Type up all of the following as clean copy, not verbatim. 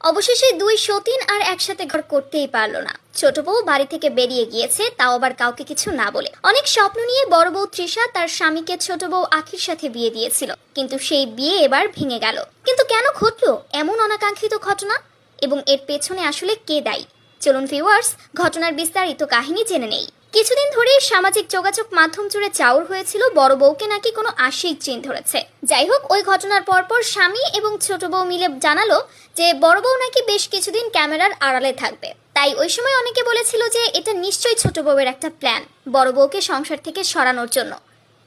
অবশেষে দুই সতীন আর একসাথে ঘর করতেই পারলো না। ছোট বউ বাড়ি থেকে বেরিয়ে গিয়েছে, তাও আবার কাউকে কিছু না বলে। অনেক স্বপ্ন নিয়ে বড় বউ তৃষা তার স্বামীকে ছোট বউ আখির সাথে বিয়ে দিয়েছিল, কিন্তু সেই বিয়ে এবার ভেঙে গেল। কিন্তু কেন ঘটলো এমন অনাকাঙ্ক্ষিত ঘটনা, এবং এর পেছনে আসলে কে দায়ী? চলুন ভিউয়ার্স, ঘটনার বিস্তারিত কাহিনী জেনে নেই। কিছুদিন ধরেই সামাজিক যোগাযোগ মাধ্যম জুড়ে চাউর হয়েছিল বড় বউকে নাকি কোনো আশিক জিন ধরেছে। যাই হোক, ওই ঘটনার পরপর স্বামী এবং ছোট বউ মিলে জানালো যে বড় বউ নাকি বেশ কিছুদিন ক্যামেরার আড়ালে থাকবে। তাই ওই সময় অনেকে বলেছিল যে এটা নিশ্চয়ই ছোট বউয়ের একটা প্ল্যান বড় বউকে সংসার থেকে সরানোর জন্য।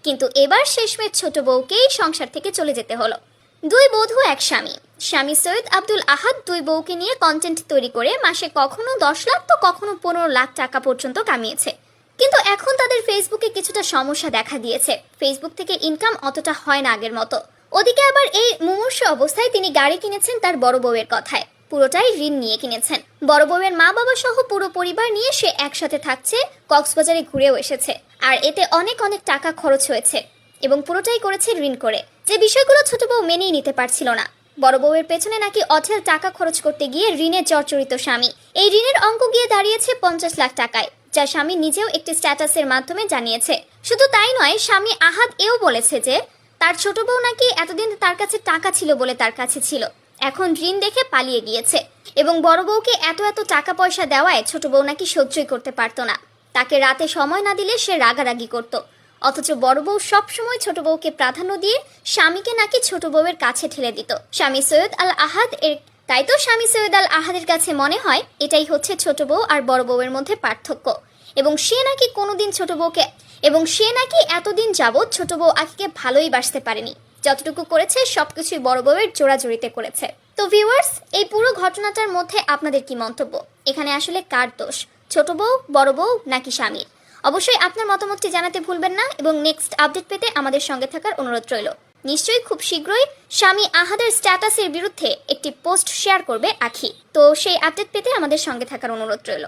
কিন্তু এবার শেষমেশ ছোট বউকেই সংসার থেকে চলে যেতে হলো। দুই বধূ এক স্বামী। স্বামী সৈয়দ আব্দুল আহাদ দুই বউকে নিয়ে কন্টেন্ট তৈরি করে মাসে কখনো 10 লাখ তো কখনো 15 লাখ টাকা পর্যন্ত কামিয়েছে। কিন্তু এখন তাদের ফেসবুকে কিছুটা সমস্যা দেখা দিয়েছে। ফেসবুক থেকে ইনকাম অতটা হয় না আগের মতো। ওদিকে আবার এই মুমূর্ষ অবস্থায় তিনি গাড়ি কিনেছেন তার বড় বউয়ের কথায়। পুরোটাই ঋণ নিয়ে কিনেছেন। বড় বউয়ের মা বাবা সহ পুরো পরিবার নিয়ে সে একসাথে থাকছে, কক্সবাজারে ঘুরেও এসেছে। আর এতে অনেক অনেক টাকা খরচ হয়েছে এবং পুরোটাই করেছে ঋণ করে। যে বিষয়গুলো ছোট বউ মেনেই নিতে পারছিল না। বড় বউয়ের পেছনে নাকি অঢেল টাকা খরচ করতে গিয়ে ঋণে জর্জরিত স্বামী। এই ঋণের অঙ্ক গিয়ে দাঁড়িয়েছে 50 লাখ টাকায়, যা স্বামী নিজেও একটি স্ট্যাটাসের মাধ্যমে জানিয়েছে। শুধু তাই নয়, স্বামী আহাদ এও বলেছে যে তার ছোট বউ নাকি এতদিন তার কাছে টাকা ছিল বলে তার কাছে ছিল, এখন ঋণ দেখে পালিয়ে গিয়েছে। এবং বড় বউকে এত এত টাকা পয়সা দেওয়ায় ছোট বউ নাকি সহ্যই করতে পারতো না। তাকে রাতে সময় না দিলে সে রাগারাগি করত। অথচ বড় বউ সবসময় ছোট বউকে প্রাধান্য দিয়ে স্বামীকে নাকি ছোট বউয়ের কাছে ঠেলে দিত। স্বামী সৈয়দ আল আহাদ তাই তো স্বামী সৈয়দ আল আহাদের কাছে মনে হয় এটাই হচ্ছে ছোট বউ আর বড় বউয়ের মধ্যে পার্থক্য। এবং সে নাকি এতদিন যাবৎ ছোট বউ আখিকে ভালোই বাসতে পারেনি। যতটুকু করেছে সবকিছুই বড় বউয়ের জোড়াজড়িতে করেছে। তো ভিউয়ার্স, এই পুরো ঘটনাটার মধ্যে আপনাদের কি মন্তব্য? এখানে আসলে কার দোষ, ছোট বউ, বড় বউ নাকি স্বামীর? অবশ্যই আপনার মতামতটি জানাতে ভুলবেন না এবং নেক্সট আপডেট পেতে আমাদের সঙ্গে থাকার অনুরোধ রইল। নিশ্চয়ই খুব শীঘ্রই স্বামী আহাদের স্ট্যাটাসের বিরুদ্ধে একটি পোস্ট শেয়ার করবে আখি। তো সেই আপডেট পেতে আমাদের সঙ্গে থাকার অনুরোধ রইল।